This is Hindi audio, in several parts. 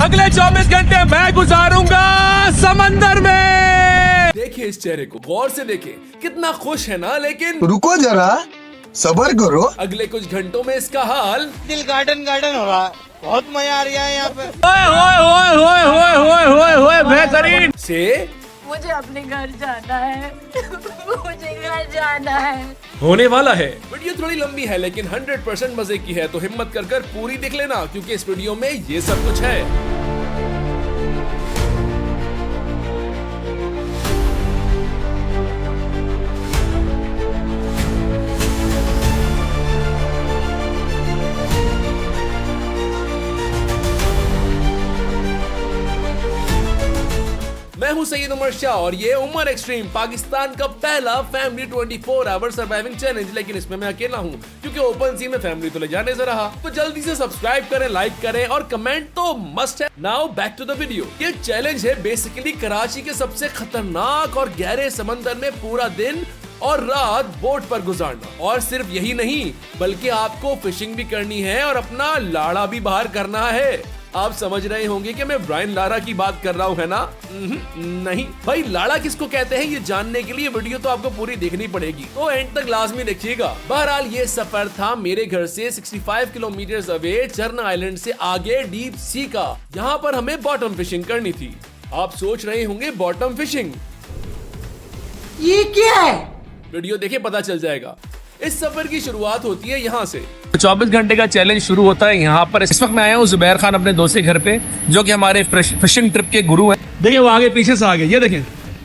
अगले 24 घंटे मैं गुजारूंगा समंदर में। देखिए इस चेहरे को गौर से देखिए, कितना खुश है ना। लेकिन रुको जरा, सब्र करो। अगले कुछ घंटों में इसका हाल दिल गार्डन गार्डन हो रहा है। बहुत मजा आ रहा है यहाँ पे। ओए बेहतरीन से मुझे अपने घर जाना है। मुझे घर जाना है। होने वाला है। वीडियो थोड़ी लंबी है लेकिन 100% मजे की है, तो हिम्मत कर पूरी देख लेना, क्योंकि इस वीडियो में ये सब कुछ है। मैं हूं सैयद उमर शाह और ये उमर एक्सट्रीम, पाकिस्तान का पहला फैमिली 24 आवर सर्वाइविंग चैलेंज। लेकिन इसमें मैं अकेला हूं, क्योंकि ओपन सी में फैमिली तो ले जाने से रहा। तो जल्दी से सब्सक्राइब करें, लाइक करें और कमेंट तो मस्ट है। Now back to the video. ये चैलेंज है बेसिकली कराची के सबसे खतरनाक और गहरे समंदर में पूरा दिन और रात बोट पर गुजारना। और सिर्फ यही नहीं, बल्कि आपको फिशिंग भी करनी है और अपना लाड़ा भी बाहर करना है। आप समझ रहे होंगे कि मैं ब्रायन लारा की बात कर रहा हूँ, है ना? नहीं भाई, लाड़ा किसको कहते हैं ये जानने के लिए वीडियो तो आपको पूरी देखनी पड़ेगी, तो एंड तक लाजमी देखिएगा। बहरहाल ये सफर था मेरे घर से 65 किलोमीटर अवे चरना आइलैंड से आगे डीप सी का। यहाँ पर हमें बॉटम फिशिंग करनी थी। आप सोच रहे होंगे बॉटम फिशिंग ये क्या है? वीडियो देखे पता चल जाएगा। इस सफर की शुरुआत होती है यहाँ से। 24 घंटे का चैलेंज शुरू होता है यहाँ पर। इस वक्त मैं आया हूँ जुबैर खान अपने दोस्त के घर पे, जो कि हमारे फिशिंग ट्रिप के गुरु हैं। देखिए वो आगे पीछे से आगे, ये देखें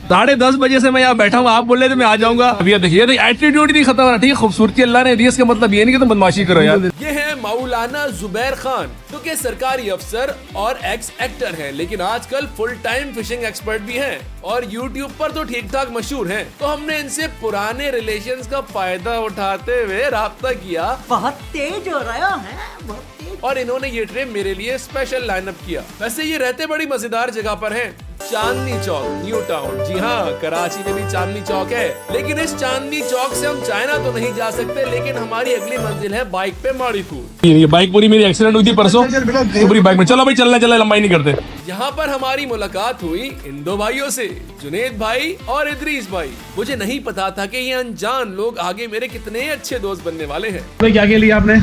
10:30 बजे से मैं यहाँ बैठा हूँ। आप बोल रहे थे मैं आ जाऊंगा। अब ये देखिए एटीट्यूड नहीं खत्म होना, ठीक है? खूबसूरती अल्लाह ने दी, इसका मतलब ये नहीं कि तुम बदमाशी करो यार। ये है मौलाना जुबैर खान, जो कि सरकारी अफसर और एक्स एक्टर हैं, लेकिन आजकल फुल टाइम फिशिंग एक्सपर्ट भी हैं और यूट्यूब पर तो ठीक ठाक मशहूर हैं। तो हमने इनसे पुराने रिलेशंस का फायदा उठाते हुए राब्ता किया। बहुत तेज हो रहा है, बहुत तेज। और इन्होंने ये ट्रिप मेरे लिए स्पेशल लाइनअप किया। वैसे ये रहते बड़ी मजेदार जगह पर हैं, चांदनी चौक, न्यू टाउन। जी हाँ, कराची में भी चांदनी चौक है। लेकिन इस चांदनी चौक से हम चाइना तो नहीं जा सकते, लेकिन हमारी अगली मंजिल है बाइक पे माड़ीपुर। ये बाइक पूरी मेरी एक्सीडेंट हुई थी परसों, पूरी बाइक में। चलो भाई चलना लंबाई नहीं करते। यहाँ पर हमारी मुलाकात हुई इन दो भाइयों से, जुनेद भाई और इदरीस भाई। मुझे नहीं पता था कि ये अनजान लोग आगे मेरे कितने अच्छे दोस्त बनने वाले हैं। भाई क्या क्या लिया आपने?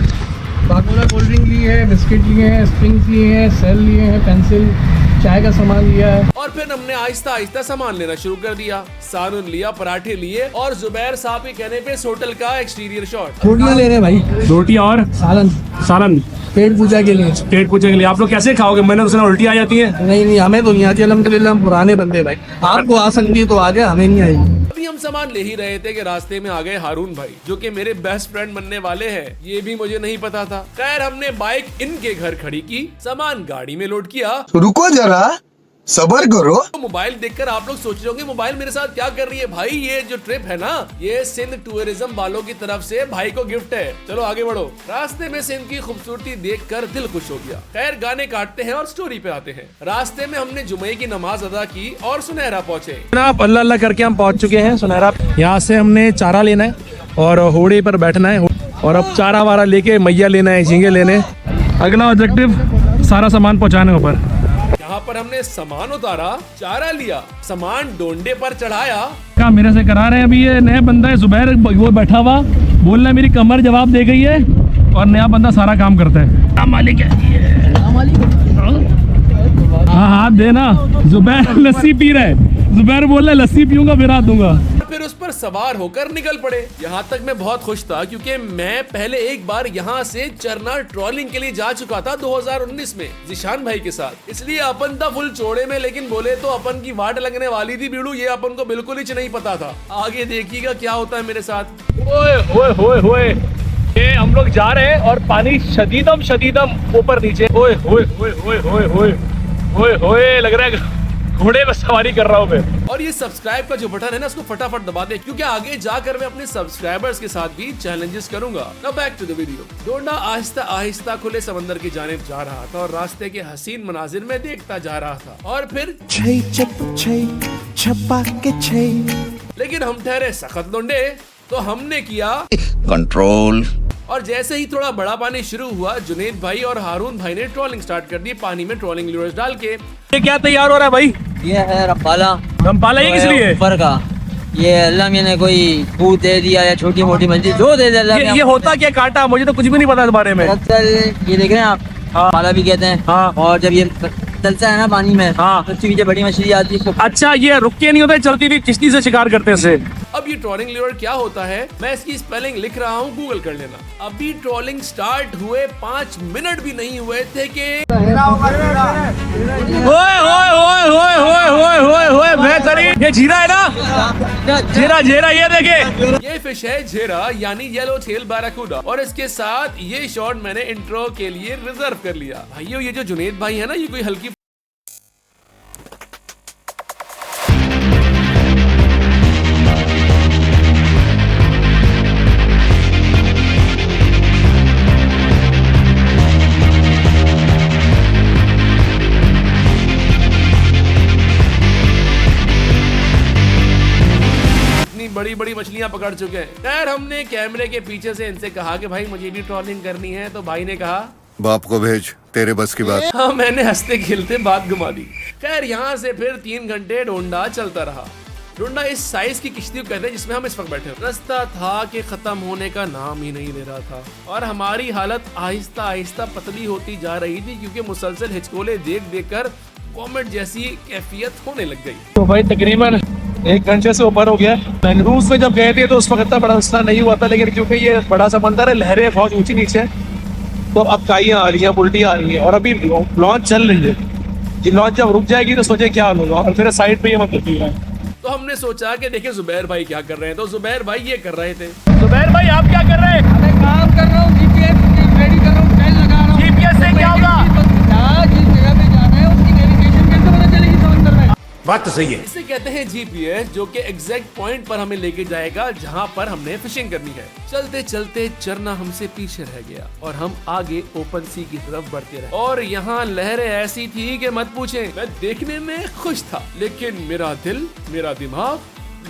बाकोला कोल्ड ड्रिंक ली है, बिस्किट लिए हैं, स्प्रिंग्स लिए हैं, सेल लिए हैं, पेंसिल, चाय का सामान लिया है। और फिर हमने आहिस्ता आहिस्ता सामान लेना शुरू कर दिया। सालन लिया, पराठे लिए और जुबैर साहब के कहने पे इस होटल का एक्सटीरियर शॉट। रोटियां ले रहे हैं भाई, रोटी और सालन पेट पूजा के लिए। पेट पूछने के लिए आप लोग कैसे खाओगे? मैंने तो सुना उल्टी आ जाती है। नहीं हमें तो नहीं आती, अल्हम्दुलिल्लाह हम पुराने बंदे भाई। आपको आ सकती है तो आ जाए, हमें नहीं आएगी। अभी हम सामान ले ही रहे थे कि रास्ते में आ गए हारून भाई, जो कि मेरे बेस्ट फ्रेंड बनने वाले हैं। ये भी मुझे नहीं पता था। खैर हमने बाइक इनके घर खड़ी की, सामान गाड़ी में लोड किया। रुको जरा, सब्र करो। तो मोबाइल देखकर आप लोग सोच रहे होंगे मोबाइल मेरे साथ क्या कर रही है। भाई ये जो ट्रिप है ना, ये सिंध टूरिज्म वालों की तरफ से भाई को गिफ्ट है। चलो आगे बढ़ो। रास्ते में सिंध की खूबसूरती देखकर दिल खुश हो गया। खैर गाने काटते हैं और स्टोरी पे आते हैं। रास्ते में हमने जुमे की नमाज अदा की और सुनहरा पहुँचे। आप अल्लाह अल्लाह करके हम पहुंच चुके हैं सुनहरा। यहाँ से हमने चारा लेना है और होड़ी पर बैठना है, और अब चारा वारा लेके मैया लेना है, झींगे लेने। अगला ऑब्जेक्टिव सारा सामान पहुँचाने ऊपर। यहाँ पर हमने सामान उतारा, चारा लिया, सामान डोंडे पर चढ़ाया। क्या मेरे से करा रहे हैं? अभी ये नया बंदा है जुबैर, वो बैठा हुआ बोल रहा है मेरी कमर जवाब दे गई है, और नया बंदा सारा काम करता है। मालिक है, हाँ हाथ देना। जुबैर लस्सी पी रहा है, जुबैर बोल रहा है लस्सी पीऊंगा फिर हाथ दूंगा। फिर उस पर सवार होकर निकल पड़े। यहाँ तक मैं बहुत खुश था, क्योंकि मैं पहले एक बार यहाँ से चरना ट्रॉलिंग के लिए जा चुका था 2019 में जिशान भाई के साथ। इसलिए अपन था फुल चौड़े में, लेकिन बोले तो अपन की वाट लगने वाली थी बीड़ू, ये अपन को बिल्कुल ही नहीं पता था। आगे देखिएगा क्या होता है मेरे साथ। ओए होए होए होए, ये हम लोग जा रहे हैं और पानी शदीदम ऊपर नीचे। ओए होए होए होए होए होए होए होए, लग रहा है घोड़े में सवारी कर रहा हूँ मैं। और ये सब्सक्राइब का जो बटन है ना, उसको फटाफट दबा दे, क्योंकि आगे जाकर मैं अपने सब्सक्राइबर्स के साथ भी चैलेंजेस करूंगा। Now back to the video. डोंडा आहिस्ता आहिस्ता खुले समंदर की जानिब जा रहा था और रास्ते के हसीन मनाजिर में देखता जा रहा था। और फिर लेकिन हम ठहरे सख्त लोंडे, तो हमने किया कंट्रोल। और जैसे ही थोड़ा बड़ा पानी शुरू हुआ, जुनेद भाई और हारून भाई ने ट्रोलिंग स्टार्ट कर दी पानी में ट्रोलिंग ल्यूर्स डाल के। ये क्या तैयार हो रहा है भाई? ये है रंपाला। रंपाला ये किस लिए? ऊपर का ये अल्लाह ने कोई भूत दे दिया या छोटी मोटी मंजिल जो दे दिया। ये होता क्या कांटा? मुझे तो कुछ भी नहीं पता इस बारे में। ये देख रहे हैं आप, हाँ। पाला भी कहते हैं। हाँ। और जब ये चलता है ना पानी में, हाँ। तो उसके पीछे बड़ी मछली आती है। अच्छा, ये रुक के नहीं होता, चलती हुई किश्ती से शिकार करते हैं इसे। अब ये ट्रोलिंग ल्यूर क्या होता है, मैं इसकी स्पेलिंग लिख रहा हूँ, गूगल कर लेना। अभी ट्रोलिंग स्टार्ट हुए 5 मिनट भी नहीं हुए थे कि बेहतरीन, ये जीरा है ना? जीरा जीरा, ये देखे, ये फिश है झेरा यानी येलो टेल बैराकूडा। और इसके साथ ये शॉट मैंने इंट्रो के लिए रिजर्व कर लिया। भाइयों, ये जो जुनेद भाई है ना, ये कोई हल्की बड़ी बड़ी मछलियां पकड़ चुके हैं। खैर, हमने कैमरे के पीछे से इनसे कहा कि भाई मुझे भी ट्रोलिंग करनी है, तो भाई ने कहा बाप को भेज, तेरे बस की बात। हाँ, मैंने हंसते खेलते बात घुमा दी। खैर, यहाँ से फिर 3 घंटे डोंडा चलता रहा। डोंडा इस साइज की किश्ती को कहते हैं जिसमें हम इस वक्त बैठे हैं। रास्ता था कि खत्म होने का नाम ही नहीं ले रहा था और हमारी हालत आहिस्ता आहिस्ता पतली होती जा रही थी, क्योंकि मुसलसल हिचकोले देख देख कर वॉमिट जैसी कैफियत होने लग गई। तो भाई तकरीबन 1 घंटे से ऊपर हो गया। मैनग्रूव्स में जब गए थे तो उस वक्त इतना बड़ा मसला नहीं हुआ था, लेकिन क्योंकि ये बड़ा समंदर है, लहरें बहुत ऊंची नीचे, तो अब काइयां आ रही हैं, उल्टियां आ रही हैं। और अभी लॉन्च चल रही है, ये लॉन्च जब रुक जाएगी तो सोचे क्या होगा। और फिर साइड पे ये मत लगी है। तो हमने सोचा कि देखिए जुबैर भाई क्या कर रहे हैं, तो जुबैर भाई ये कर रहे थे। जुबैर भाई, आप क्या कर रहे हैं? काम कर रहा हूँ, जीपीएस रेडी कर रहा हूँ, टाइल लगा रहा हूँ। जीपीएस से क्या होगा? जिस जगह पे जाना है उसकी नेविगेशन कैसे पता चलेगी समंदर में? बात तो सही है। इसे कहते हैं जीपीएस, जो कि एग्जैक्ट पॉइंट पर हमें लेके जाएगा जहां पर हमने फिशिंग करनी है। चलते चलते चरना हमसे पीछे रह गया और हम आगे ओपन सी की तरफ बढ़ते रहे। और यहाँ लहरें ऐसी थी कि मत पूछें। मैं देखने में खुश था, लेकिन मेरा दिल, मेरा दिमाग,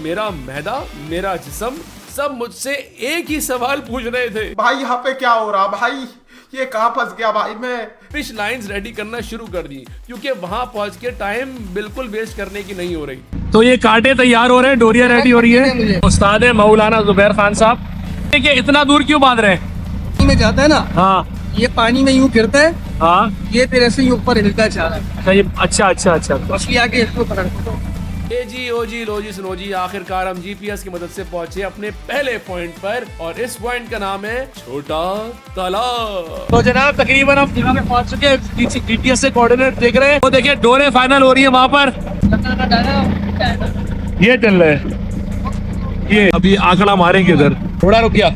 मेरा मैदा, मेरा जिस्म सब मुझसे एक ही सवाल पूछ रहे थे, भाई यहाँ पे क्या हो रहा भाई, ये कहाँ फंस गया भाई मैं। फिश लाइंस रेडी करना शुरू कर दी, क्योंकि वहां पहुंच के टाइम बिल्कुल वेस्ट करने की नहीं हो रही। तो ये कांटे तैयार हो रहे हैं, डोरिया रेडी हो रही है। उस्ताद मौलाना जुबैर खान साहब, देखिए इतना दूर क्यों बांध रहे हैं? में जाता है ना, हाँ, ये पानी में यूं गिरता है, हाँ, ये फिर ऐसे ही ऊपर हिलता जा रहा है। अच्छा, ये अच्छा। मछली आके इसको पकड़ता है। ए जी, ओ जी, लो जी, सुनो जी, आखिरकार हम जीपीएस की मदद से पहुंचे अपने पहले पॉइंट पर, और इस पॉइंट का नाम है छोटा तालाब। तो जनाब तकरीबन हम जगह पे पहुंच चुके हैं। जीपीएस से कोऑर्डिनेट देख रहे हैं, वो देखिए डोरे फाइनल हो रही है वहां पर। ये चल रहे हैं, ये अभी आंकड़ा मारेंगे इधर। थोड़ा रुक गया।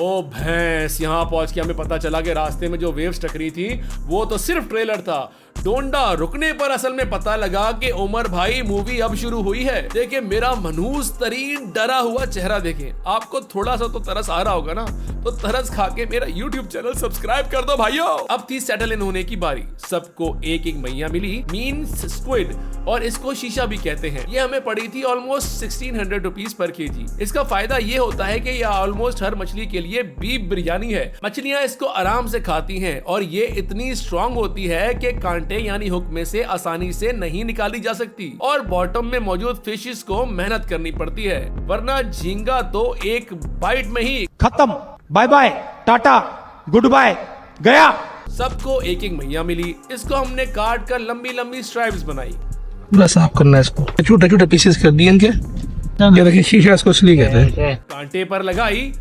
ओ भैंस, यहाँ पहुंच के हमें पता चला कि रास्ते में जो वेव्स टकरी थी वो तो सिर्फ ट्रेलर था। डोंडा रुकने पर असल में पता लगा कि उमर भाई मूवी अब शुरू हुई है। देखे मेरा मनहूस तरीन डरा हुआ चेहरा देखें। आपको थोड़ा सा तो तरस आ रहा होगा ना, तो तरस खा के मेरा YouTube चैनल सब्सक्राइब कर दो भाइयों। अब थी सेटल इन होने की बारी। सबको एक एक मैया मिली, मीन्स स्क्विड, और इसको शीशा भी कहते हैं। ये हमें पड़ी थी ऑलमोस्ट 1600 रुपीज पर केजी। इसका फायदा ये होता है कि ये ऑलमोस्ट हर मछली के लिए बीफ बिरयानी है। मछलियां इसको आराम से खाती हैं और ये इतनी स्ट्रॉन्ग होती है कि कांटे यानी हुक में से आसानी से नहीं निकाली जा सकती, और बॉटम में मौजूद फिशेस को मेहनत करनी पड़ती है, वरना झींगा तो एक बाइट में ही खत्म, bye bye, tata, good bye, गया। सबको एक एक मैया मिली। इसको हमने काट कर लंबी लंबी स्ट्राइप्स बनाई। पूरा साफ करना है इसको, छोटे छोटे पीसेस कर दिए इनके। ये देखिए शीशा इसको इसलिए कहते हैं। कांटे पर लगाई,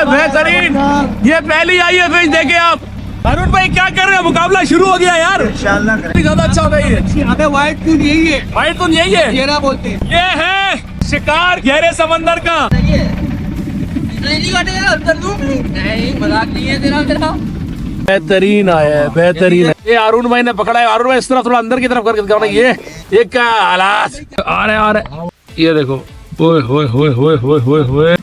बेहतरीन। ये पहली आई है फिश, देखे आप। अरुण भाई क्या कर रहे हैं? मुकाबला शुरू हो गया यार। ज्यादा अच्छा हो गई है। व्हाइट टून यही है, व्हाइट टून यही है, घेरा बोलते हैं। ये है शिकार गहरे समंदर का। बेहतरीन आया है, बेहतरीन है। ये अरुण भाई ने पकड़ा है। अरुण भाई इस तरफ थोड़ा अंदर की तरफ करके दिखाओ ना। ये क्या हालात आ रहे। ये देखो, ओए होए होए होए होए होए होए,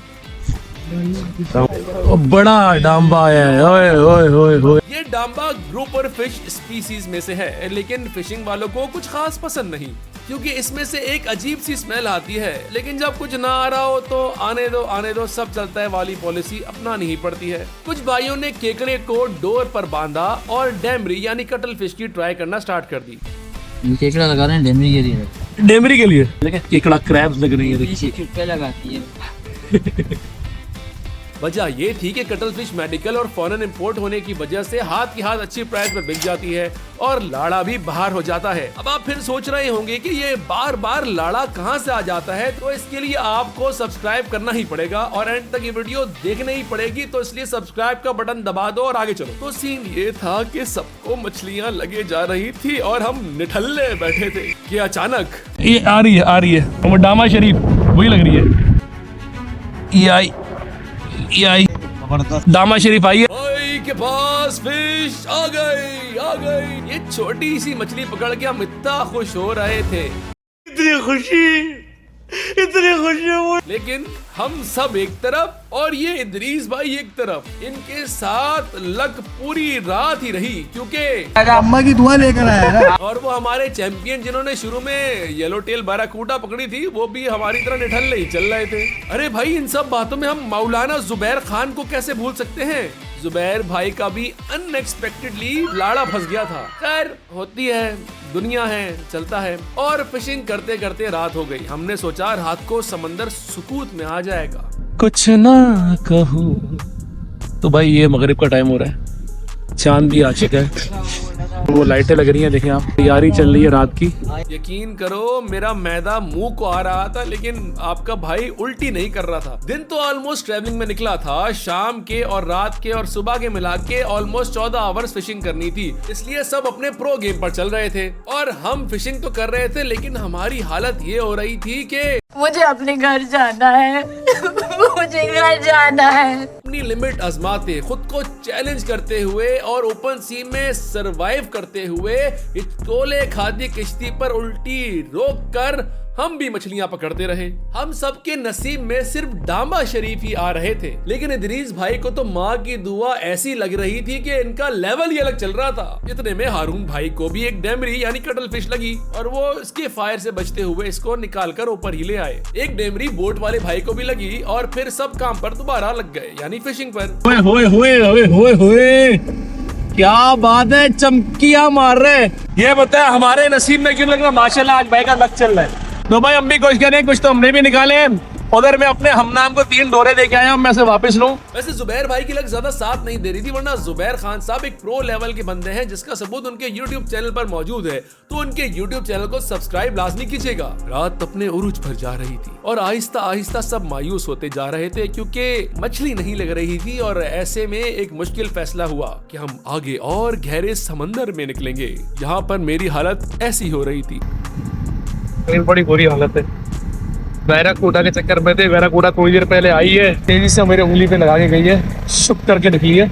बड़ा डांबा है। ओए ओए ओए ओए। ये डांबा ग्रुपर फिश स्पीसीज में से है, लेकिन फिशिंग वालों को कुछ खास पसंद नहीं, क्योंकि इसमें से एक अजीब सी स्मेल आती है। लेकिन जब कुछ ना आ रहा हो तो आने दो सब चलता है वाली पॉलिसी अपनानी ही पड़ती है। कुछ भाइयों ने केकड़े को डोर पर बांधा और डेमरी यानी कटल फिश की ट्राई करना स्टार्ट कर दी। केकड़ा लगा रहे हैं डेमरी के लिए। डेमरी के लिए देखिए केकड़ा क्रैब्स लग रही है, देखिए चुप्पे लगाती है। वजह ये थी कि कटल फिश मेडिकल और फॉरेन इंपोर्ट होने की वजह से हाथ की हाथ अच्छी प्राइस पर बिक जाती है और लाड़ा भी बाहर हो जाता है। अब आप फिर सोच रहे होंगे कि ये बार बार लाड़ा कहां से आ जाता है, तो इसके लिए आपको सब्सक्राइब करना ही पड़ेगा और एंड तक ये वीडियो देखनी ही पड़ेगी। तो इसलिए सब्सक्राइब का बटन दबा दो और आगे चलो। तो सीन ये था कि सबको मछलियां लगे जा रही थी और हम निठल्ले बैठे थे कि अचानक ये आ रही है वो डामा शरीफ वही लग रही है। ये आई दामा शरीफ आई है। भाई के पास फिश आ गई। ये छोटी सी मछली पकड़ के हम इतना खुश हो रहे थे, इतनी खुशी लेकिन हम सब एक तरफ और ये इदरीस भाई एक तरफ। इनके साथ लक पूरी रात ही रही, क्योंकि अम्मा की दुआ लेकर आया है। और वो हमारे चैंपियन जिन्होंने शुरू में येलो टेल बाराकूटा पकड़ी थी, वो भी हमारी तरह निठल्ले ही चल रहे थे। अरे भाई, इन सब बातों में हम मौलाना जुबैर खान को कैसे भूल सकते हैं। जुबैर भाई का भी अनएक्सपेक्टेडली लाड़ा फंस गया था। खैर, होती है, दुनिया है, चलता है। और फिशिंग करते करते रात हो गई। हमने सोचा रात को समंदर सुकूत में आ जाएगा। कुछ ना कहूँ तो भाई ये मगरिब का टाइम हो रहा है, चांद भी आ चुका है, वो लाइटें लग रही हैं, देखें आप, तैयारी चल रही है रात की। यकीन करो मेरा मैदा मुंह को आ रहा था, लेकिन आपका भाई उल्टी नहीं कर रहा था। दिन तो ऑलमोस्ट ट्रैवलिंग में निकला था। शाम के और रात के और सुबह के मिला के ऑलमोस्ट 14 आवर्स फिशिंग करनी थी, इसलिए सब अपने प्रो गेम पर चल रहे थे और हम फिशिंग तो कर रहे थे, लेकिन हमारी हालत ये हो रही थी कि मुझे अपने घर जाना है। मुझे घर जाना है। अपनी लिमिट आजमाते, खुद को चैलेंज करते हुए और ओपन सी में सरवाइव करते हुए हिचकोले खादी किश्ती पर उल्टी रोक कर हम भी मछलियां पकड़ते रहे। हम सबके नसीब में सिर्फ डामा शरीफ ही आ रहे थे, लेकिन इदरीस भाई को तो माँ की दुआ ऐसी लग रही थी कि इनका लेवल ही अलग चल रहा था। इतने में हारून भाई को भी एक डेमरी यानी कटल फिश लगी और वो इसके फायर से बचते हुए इसको निकाल कर ऊपर ही ले आए। एक डेमरी बोट वाले भाई को भी लगी और फिर सब काम पर दोबारा लग गए, यानी फिशिंग पर। होए क्या बात है, चमकिया मार रहे। ये बताया हमारे नसीब में क्यों लग रहा, माशाल्लाह आज भाई का लक चल रहा है। तो भाई हम भी कोशिश करें, कुछ तो हमने भी निकाले। उधर मैं अपने हमनाम को 3 डोरे देके आया हूं, मैं से वापस लूं। वैसे जुबैर भाई की लक ज्यादा साथ नहीं दे रही थी, वरना जुबैर खान साहब एक प्रो लेवल के बंदे हैं, जिसका सबूत उनके YouTube चैनल पर मौजूद है। तो उनके YouTube चैनल को सब्सक्राइब लाजमी कीजिएगा। रात अपने उरूज पर जा रही थी और आहिस्ता आहिस्ता सब मायूस होते जा रहे थे, क्योंकि मछली नहीं लग रही थी। और ऐसे में एक मुश्किल फैसला हुआ कि हम आगे और गहरे समंदर में निकलेंगे। यहाँ पर मेरी हालत ऐसी हो रही थी। बड़ी बुरी हालत है। बैराकूटा के चक्कर में थे। बैराकूटा थोड़ी देर पहले आई है, तेजी से मेरे उंगली पे लगा के गई है, शुक करके निकली है।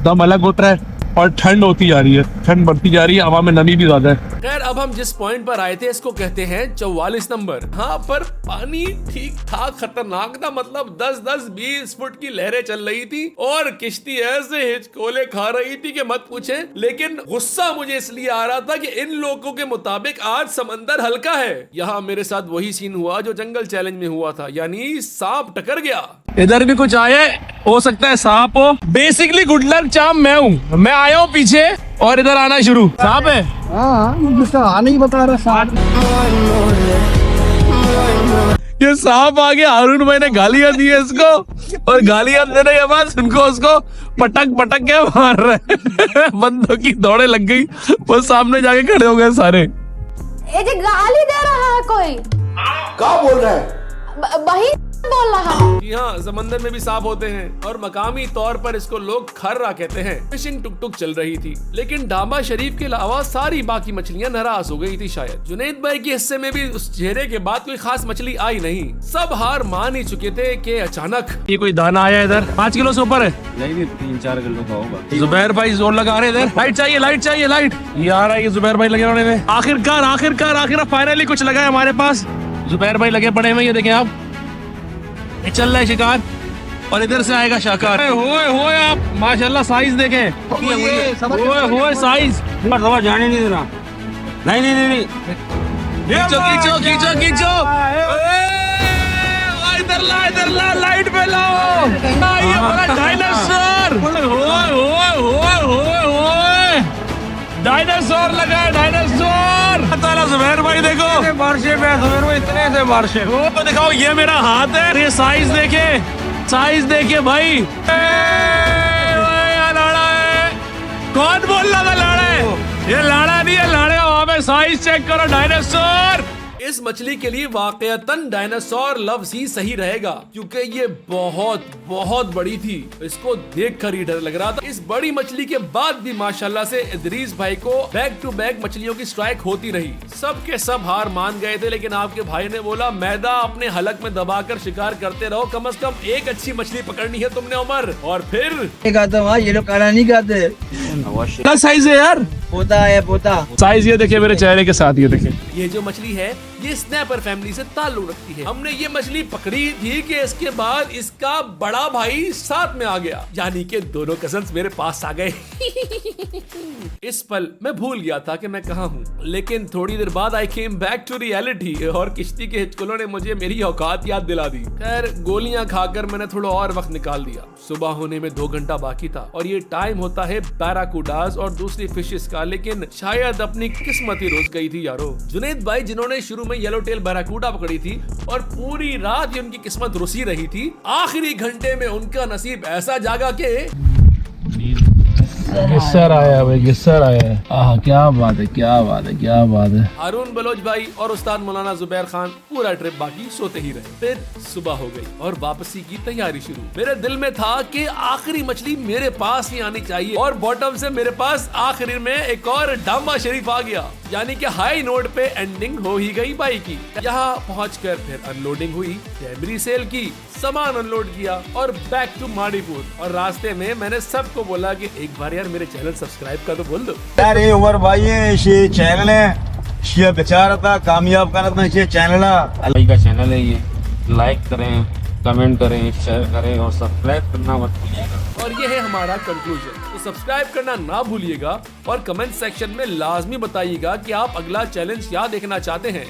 दम अलग होता है और ठंड होती जा रही है, ठंड बढ़ती जा रही है, हवा में नमी भी ज्यादा है। खैर, अब हम जिस पॉइंट पर आए थे इसको कहते हैं 44 नंबर। हाँ, पर पानी ठीक ठाक खतरनाक था, मतलब 10-10-20 फुट की लहरें चल रही थी और किश्ती ऐसे हिचकोले खा रही थी कि मत पूछे। लेकिन गुस्सा मुझे इसलिए आ रहा था कि इन लोगों के मुताबिक आज समंदर हल्का है। यहाँ मेरे साथ वही सीन हुआ जो जंगल चैलेंज में हुआ था, यानी सांप टकर गया। इधर भी कुछ आए, हो सकता है सांप हो। बेसिकली गुड लक चाम मैं हूँ, मैं आया हूँ पीछे और इधर आना शुरू। सांप है? हाँ, नहीं बता रहा सांप। ये सांप आ गया। हारून भाई ने गालियां दी है इसको, और गालियां देने के बाद उनको उसको पटक पटक के मार रहे। बंदों की दौड़े लग गई, वो सामने जाके खड़े हो गए सारे। ये जो गाली दे रहा है कोई, क्या बोल रहा है? वही बोल रहा है। जी हाँ, समंदर में भी सांप होते हैं और मकामी तौर पर इसको लोग खर्रा कहते हैं। फिशिंग टुक टुक चल रही थी, लेकिन डामा शरीफ के अलावा सारी बाकी मछलियां नाराज हो गई थी शायद। जुनैद भाई के हिस्से में भी उस चेहरे के बाद कोई खास मछली आई नहीं। सब हार मान ही चुके थे कि अचानक ये कोई दाना आया इधर, 5 किलो से ऊपर है। नहीं, 3-4 किलो का होगा। जुबैर भाई जोर लगा रहे इधर। लाइट चाहिए, लाइट चाहिए, लाइट। यार ये जुबैर भाई लगे पड़े हैं। आखिरकार फाइनली कुछ लगा है हमारे पास। जुबैर भाई लगे पड़े हैं, ये देखें आप, ये चल रहा है शिकार और इधर से आएगा शाकार। होए आप माशाल्लाह साइज देखें, साइज जाने नहीं देना। नहीं खींचो खींचो खींचो खींचो इधर ला लाइट पे लाओ ये बड़ा डायनासोर डायनासोर लगा है डायनासोर ताला जुबैर भाई देखो बारिशे पे जुबैर भाई इतने से बारिशे वो दिखाओ ये मेरा हाथ है ये साइज देखे भाई लाड़ा है कौन बोल रहा था लाड़ा है ये लाड़ा नहीं है लाड़े वहां पे साइज चेक करो डायनासोर इस मछली के लिए वाकयातन डायनासोर लफ्ज ही सही रहेगा क्योंकि ये बहुत बहुत बड़ी थी। इसको देखकर ही डर लग रहा था। इस बड़ी मछली के बाद भी माशाल्लाह से इदरीस भाई को बैक टू बैक मछलियों की स्ट्राइक होती रही। सब के सब हार मान गए थे, लेकिन आपके भाई ने बोला मैदा अपने हलक में दबाकर शिकार करते रहो, कम से कम एक अच्छी मछली पकड़नी है तुमने उमर। और फिर ये लोग काला नहीं खाते। साइज है यार पोता है पोता। साइज ये देखिए मेरे चेहरे के साथ ये देखिए। ये जो मछली है ये स्नैपर फैमिली से ताल्लुक रखती है। हमने ये मछली पकड़ी थी कि इसके बाद इसका बड़ा भाई साथ में आ गया, यानी कि दोनों कजन्स मेरे पास आ गए। इस पल मैं भूल गया था कि मैं कहाँ हूँ, लेकिन थोड़ी देर बाद आई केम बैक टू रियलिटी और किश्ती के हिचकोलों ने मुझे मेरी औकात याद दिला दी। खैर गोलियां खाकर मैंने थोड़ा और वक्त निकाल दिया। सुबह होने में 2 घंटा बाकी था और ये टाइम होता है बैराकूडास और दूसरी फिशेस का, लेकिन शायद अपनी किस्मत ही रोज गई थी यारो। जुनैद भाई जिन्होंने शुरू में येलो टेल बैराकूडा पकड़ी थी और पूरी रात ही उनकी किस्मत रुसी रही थी, आखिरी घंटे में उनका नसीब ऐसा जागा के गिस्सर आया भाई गिस्सर आया है। आह क्या बात है क्या बात है क्या बात है। हारून बलोच भाई और उस्ताद मौलाना जुबैर खान पूरा ट्रिप बाकी सोते ही रहे। फिर सुबह हो गई और वापसी की तैयारी शुरू। मेरे दिल में था कि आखिरी मछली मेरे पास ही आनी चाहिए और बॉटम से मेरे पास आखिरी में एक और डांबा शरीफ आ गया, यानी कि हाई नोट पे एंडिंग हो ही गई बाइक की। यहाँ पहुंचकर फिर अनलोडिंग हुई, कैमरी सेल की, सामान अनलोड किया और बैक टू माड़ीपुर। और रास्ते में मैंने सबको बोला कि एक बार यार मेरे चैनल सब्सक्राइब का तो बोल दो यार। ये उमर भाई ये चैनल है, ये बेचारा था कामयाब करना ये चैनल है। भाई का चैनल है ये, लाइक करें, कमेंट करें, शेयर करें और सब्सक्राइब करना मत भूलिएगा। और ये है हमारा कंक्लूजन। तो सब्सक्राइब करना ना भूलिएगा और कमेंट सेक्शन में लाजमी बताइएगा कि आप अगला चैलेंज क्या देखना चाहते हैं।